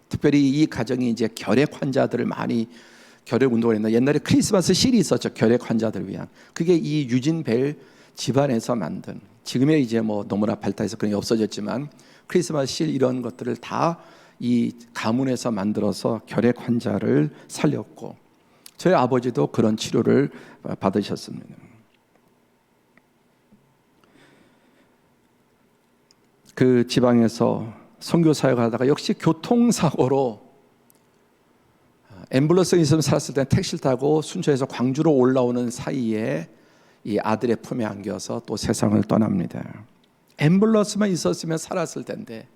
특별히 이 가정이 이제 결핵 환자들을 많이 결핵 운동을 했는데 옛날에 크리스마스 실이 있었죠. 결핵 환자들을 위한. 그게 이 유진 벨 집안에서 만든, 지금에 이제 뭐 너무나 발달해서 그런 게 없어졌지만 크리스마스 실 이런 것들을 다 이 가문에서 만들어서 결핵 환자를 살렸고 저희 아버지도 그런 치료를 받으셨습니다. 그 지방에서 선교 사역을 하다가 역시 교통사고로 앰뷸런스 있으면 살았을 때 택시를 타고 순천에서 광주로 올라오는 사이에 이 아들의 품에 안겨서 또 세상을 떠납니다. 앰뷸런스만 있었으면 살았을 텐데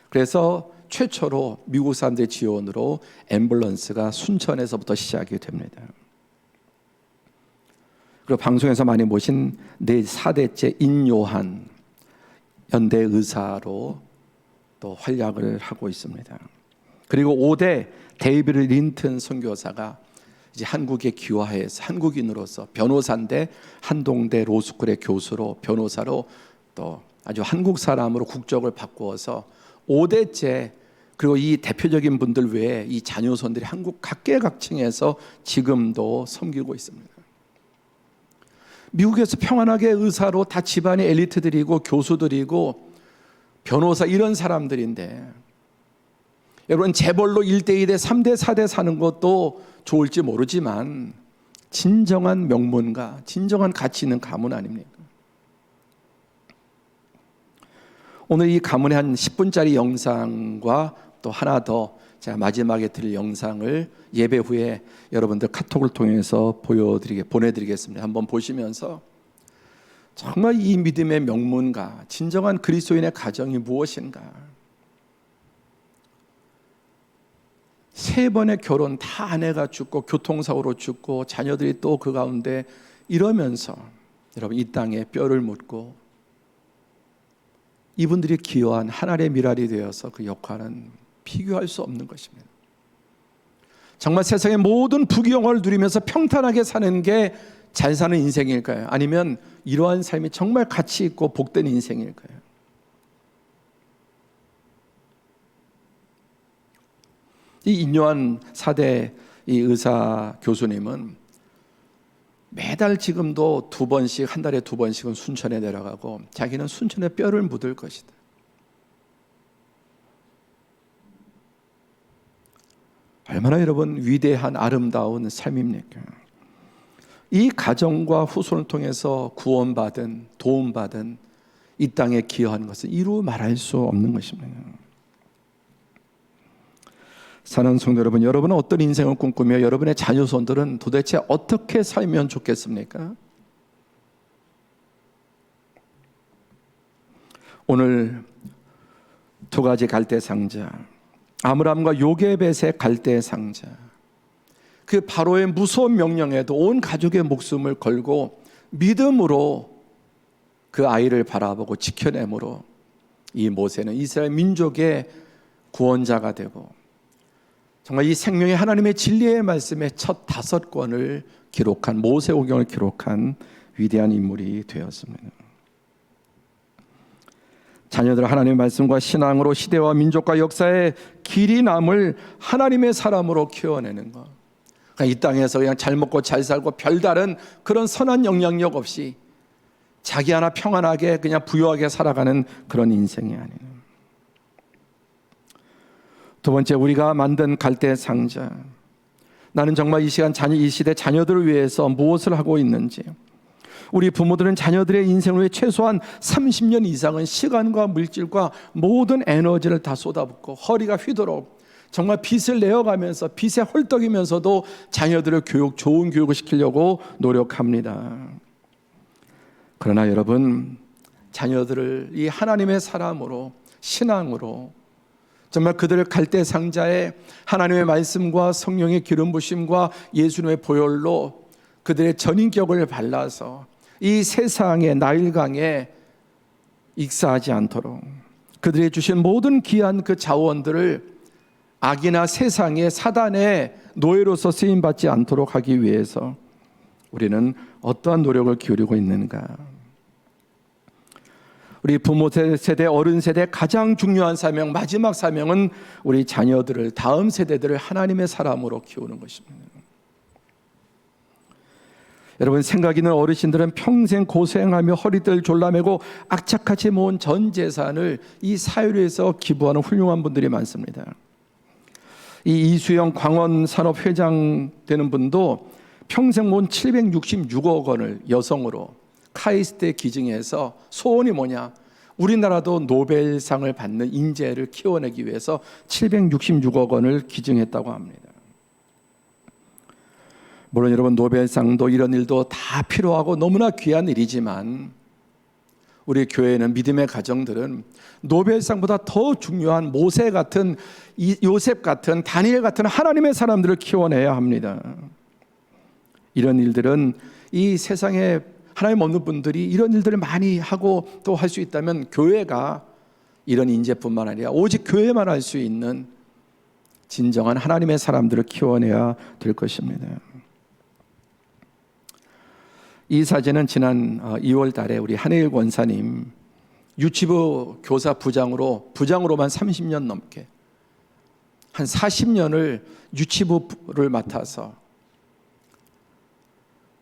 그래서 최초로 미국 사람들의 지원으로 앰뷸런스가 순천에서부터 시작이 됩니다. 그리고 방송에서 많이 모신 4대째 인요한 연대 의사로 또 활약을 하고 있습니다. 그리고 5대 데이비드 린튼 선교사가 이제 한국에 귀화해서 한국인으로서 변호사인데 한동대 로스쿨의 교수로 변호사로 또 아주 한국 사람으로 국적을 바꾸어서 5대째 그리고 이 대표적인 분들 외에 이 자녀손들이 한국 각계각층에서 지금도 섬기고 있습니다. 미국에서 평안하게 의사로 다 집안이 엘리트들이고 교수들이고 변호사 이런 사람들인데 여러분 재벌로 1대 2대 3대 4대 사는 것도 좋을지 모르지만 진정한 명문가, 진정한 가치 있는 가문 아닙니까? 오늘 이 가문의 한 10분짜리 영상과 또 하나 더 제가 마지막에 드릴 영상을 예배 후에 여러분들 카톡을 통해서 보내드리겠습니다. 한번 보시면서 정말 이 믿음의 명문가, 진정한 그리스도인의 가정이 무엇인가? 3번의 결혼 다 아내가 죽고 교통사고로 죽고 자녀들이 또 그 가운데 이러면서 여러분 이 땅에 뼈를 묻고 이분들이 기여한 하나님의 미랄이 되어서 그 역할은 비교할 수 없는 것입니다. 정말 세상의 모든 부귀영화를 누리면서 평탄하게 사는 게 잘 사는 인생일까요? 아니면 이러한 삶이 정말 가치 있고 복된 인생일까요? 이 인요한 4대 이 의사 교수님은 매달 지금도 2번씩 한 달에 2번씩은 순천에 내려가고 자기는 순천에 뼈를 묻을 것이다. 얼마나 여러분 위대한 아름다운 삶입니까? 이 가정과 후손을 통해서 구원받은, 도움받은 이 땅에 기여하는 것은 이루 말할 수 없는 것입니다. 사랑하는 성도 여러분, 여러분은 어떤 인생을 꿈꾸며 여러분의 자녀손들은 도대체 어떻게 살면 좋겠습니까? 오늘 두 가지 갈대 상자, 아므람과 요게벳의 갈대 상자, 그 바로의 무서운 명령에도 온 가족의 목숨을 걸고 믿음으로 그 아이를 바라보고 지켜내므로 이 모세는 이스라엘 민족의 구원자가 되고 정말 이 생명의 하나님의 진리의 말씀의 첫 5권을 기록한, 모세오경을 기록한 위대한 인물이 되었습니다. 자녀들 하나님의 말씀과 신앙으로 시대와 민족과 역사에 길이 남을 하나님의 사람으로 키워내는 것. 그냥 이 땅에서 그냥 잘 먹고 잘 살고 별다른 그런 선한 영향력 없이 자기 하나 평안하게 그냥 부유하게 살아가는 그런 인생이 아니에요. 두 번째, 우리가 만든 갈대 상자. 나는 정말 이 시대 자녀들을 위해서 무엇을 하고 있는지. 우리 부모들은 자녀들의 인생을 위해 최소한 30년 이상은 시간과 물질과 모든 에너지를 다 쏟아붓고 허리가 휘도록 정말 빚을 내어가면서 빚에 헐떡이면서도 자녀들을 좋은 교육을 시키려고 노력합니다. 그러나 여러분, 자녀들을 이 하나님의 사람으로, 신앙으로 정말 그들을 갈대 상자에 하나님의 말씀과 성령의 기름 부심과 예수님의 보혈로 그들의 전인격을 발라서 이 세상의 나일강에 익사하지 않도록 그들이 주신 모든 귀한 그 자원들을 악이나 세상의 사단의 노예로서 쓰임받지 않도록 하기 위해서 우리는 어떠한 노력을 기울이고 있는가? 우리 부모 세대, 어른 세대 가장 중요한 사명, 마지막 사명은 우리 자녀들을, 다음 세대들을 하나님의 사람으로 키우는 것입니다. 여러분, 생각 있는 어르신들은 평생 고생하며 허리들 졸라매고 악착같이 모은 전 재산을 이 사회를 위해서 기부하는 훌륭한 분들이 많습니다. 이 이수영 광원산업회장 되는 분도 평생 모은 766억 원을 여성으로 카이스트에 기증해서 소원이 뭐냐? 우리나라도 노벨상을 받는 인재를 키워내기 위해서 766억 원을 기증했다고 합니다. 물론 여러분, 노벨상도 이런 일도 다 필요하고 너무나 귀한 일이지만 우리 교회는, 믿음의 가정들은 노벨상보다 더 중요한 모세 같은, 요셉 같은, 다니엘 같은 하나님의 사람들을 키워내야 합니다. 이런 일들은 이 세상에 하나님 없는 분들이 이런 일들을 많이 하고 또 할 수 있다면 교회가 이런 인재뿐만 아니라 오직 교회만 할 수 있는 진정한 하나님의 사람들을 키워내야 될 것입니다. 이 사진은 지난 2월 달에 우리 한혜일 권사님 유치부 교사 부장으로만 30년 넘게 한 40년을 유치부를 맡아서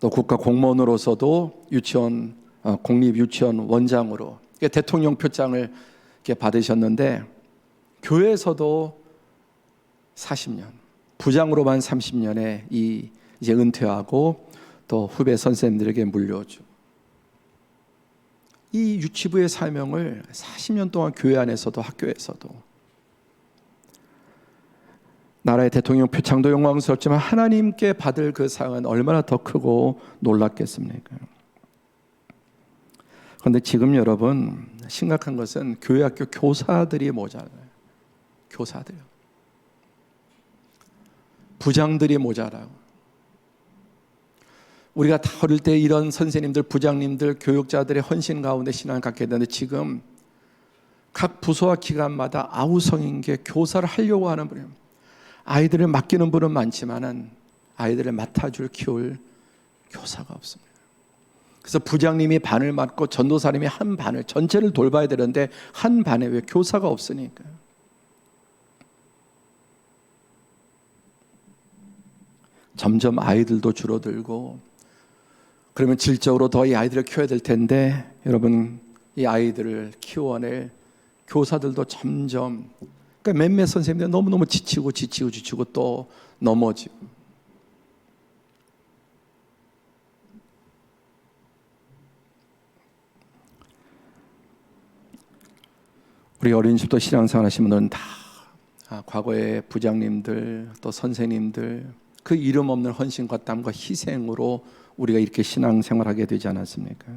또 국가 공무원으로서도 유치원, 공립유치원 원장으로 대통령 표창을 받으셨는데 교회에서도 40년, 부장으로만 30년에 이제 은퇴하고 또 후배 선생님들에게 물려주고 이 유치부의 사명을 40년 동안 교회 안에서도 학교에서도 나라의 대통령 표창도 영광스럽지만 하나님께 받을 그 상은 얼마나 더 크고 놀랍겠습니까? 그런데 지금 여러분, 심각한 것은 교회 학교 교사들이 모자라요. 교사들요. 부장들이 모자라요. 우리가 다 어릴 때 이런 선생님들, 부장님들, 교육자들의 헌신 가운데 신앙을 갖게 되는데 지금 각 부서와 기관마다 아우성인 게 교사를 하려고 하는 분이에요. 아이들을 맡기는 분은 많지만은 아이들을 맡아줄, 키울 교사가 없습니다. 그래서 부장님이 반을 맡고 전도사님이 한 반을, 전체를 돌봐야 되는데 한 반에 왜 교사가 없으니까요. 점점 아이들도 줄어들고 그러면 질적으로 더 이 아이들을 키워야 될 텐데 여러분, 이 아이들을 키워낼 교사들도 점점 그러니까 몇몇 선생님들 너무너무 지치고 또 넘어지고. 우리 어린이집도 신앙생활 하시는 분들은 다 과거의 부장님들 또 선생님들 그 이름 없는 헌신과 땀과 희생으로 우리가 이렇게 신앙생활하게 되지 않았습니까?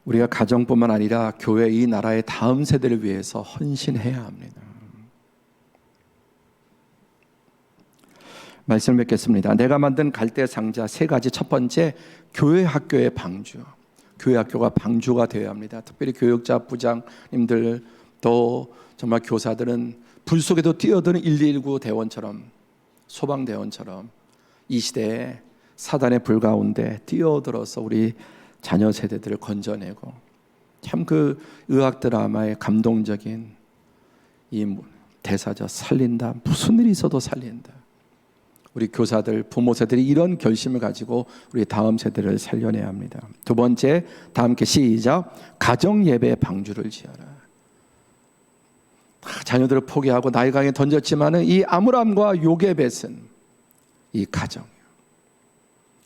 우리가 가정뿐만 아니라 교회 이 나라의 다음 세대를 위해서 헌신해야 합니다. 말씀을 맺겠습니다. 내가 만든 갈대 상자 세 가지. 첫 번째, 교회 학교의 방주. 교회 학교가 방주가 되어야 합니다. 특별히 교육자 부장님들 또 정말 교사들은 불 속에도 뛰어드는 119 대원처럼 소방대원처럼 이 시대에 사단의 불 가운데 뛰어들어서 우리 자녀 세대들을 건져내고 참 그 의학 드라마의 감동적인 이 대사죠. 살린다. 무슨 일이 있어도 살린다. 우리 교사들, 부모 세대들이 이런 결심을 가지고 우리 다음 세대를 살려내야 합니다. 두 번째, 다 함께 시작. 가정 예배 방주를 지어라. 자녀들을 포기하고 나의 강에 던졌지만은 이 암울함과 욕의 뱃은 이 가정.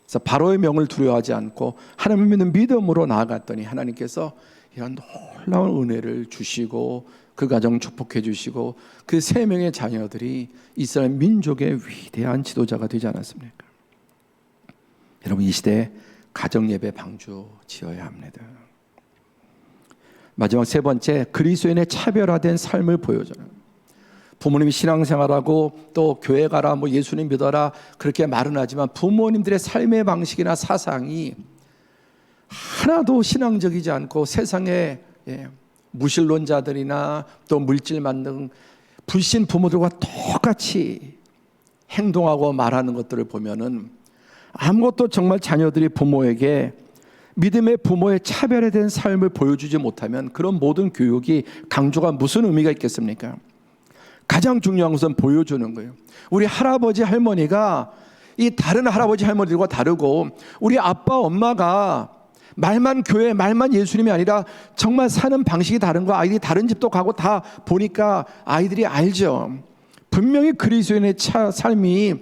그래서 바로의 명을 두려워하지 않고 하나님을 믿는 믿음으로 나아갔더니 하나님께서 이런 놀라운 은혜를 주시고 그 가정 축복해 주시고 그 3명의 자녀들이 이스라엘 민족의 위대한 지도자가 되지 않았습니까? 여러분, 이 시대에 가정 예배 방주 지어야 합니다. 마지막 세 번째, 그리스도인의 차별화된 삶을 보여줘라. 부모님이 신앙생활하고 또 교회 가라, 뭐 예수님 믿어라 그렇게 말은 하지만 부모님들의 삶의 방식이나 사상이 하나도 신앙적이지 않고 세상에 무신론자들이나 또 물질 만능 불신 부모들과 똑같이 행동하고 말하는 것들을 보면은 아무것도 정말 자녀들이 부모에게 믿음의 부모의 차별화된 삶을 보여주지 못하면 그런 모든 교육이 강조가 무슨 의미가 있겠습니까? 가장 중요한 것은 보여주는 거예요. 우리 할아버지 할머니가 이 다른 할아버지 할머니들과 다르고 우리 아빠 엄마가 말만 교회, 말만 예수님이 아니라 정말 사는 방식이 다른 거, 아이들이 다른 집도 가고 다 보니까 아이들이 알죠. 분명히 그리스도인의 삶이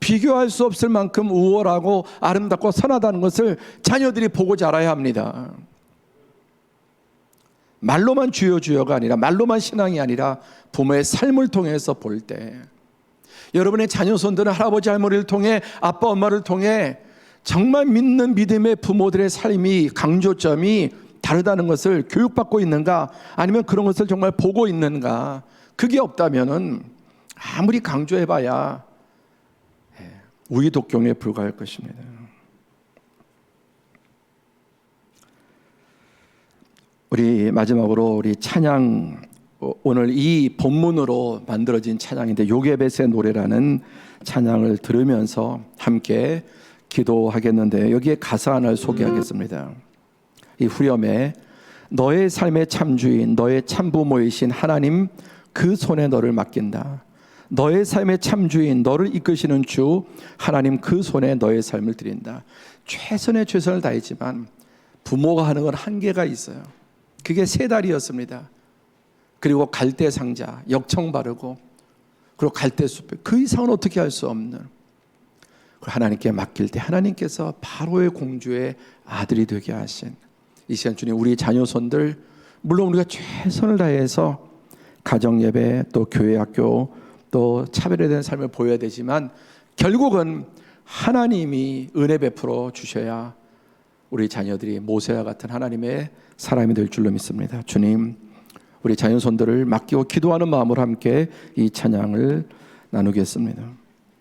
비교할 수 없을 만큼 우월하고 아름답고 선하다는 것을 자녀들이 보고 자라야 합니다. 말로만 주여 주여가 아니라, 말로만 신앙이 아니라 부모의 삶을 통해서 볼 때 여러분의 자녀손들은 할아버지 할머니를 통해 아빠 엄마를 통해 정말 믿는 믿음의 부모들의 삶이 강조점이 다르다는 것을 교육받고 있는가, 아니면 그런 것을 정말 보고 있는가. 그게 없다면은 아무리 강조해봐야 우이독경에 불과할 것입니다. 우리 마지막으로 우리 찬양, 오늘 이 본문으로 만들어진 찬양인데 요게벳의 노래라는 찬양을 들으면서 함께 기도하겠는데, 여기에 가사 하나를 소개하겠습니다. 이 후렴에 너의 삶의 참주인, 너의 참부모이신 하나님 그 손에 너를 맡긴다. 너의 삶의 참주인, 너를 이끄시는 주 하나님 그 손에 너의 삶을 드린다. 최선의 최선을 다했지만 부모가 하는 건 한계가 있어요. 그게 3달이었습니다. 그리고 갈대 상자, 역청 바르고, 그리고 갈대 숲에, 그 이상은 어떻게 할 수 없는, 하나님께 맡길 때 하나님께서 바로의 공주의 아들이 되게 하신 이 시간 주님, 우리 자녀손들 물론 우리가 최선을 다해서 가정 예배 또 교회 학교 또 차별에 대한 삶을 보여야 되지만 결국은 하나님이 은혜 베풀어 주셔야 우리 자녀들이 모세와 같은 하나님의 사람이 될 줄로 믿습니다. 주님, 우리 자녀손들을 맡기고 기도하는 마음으로 함께 이 찬양을 나누겠습니다.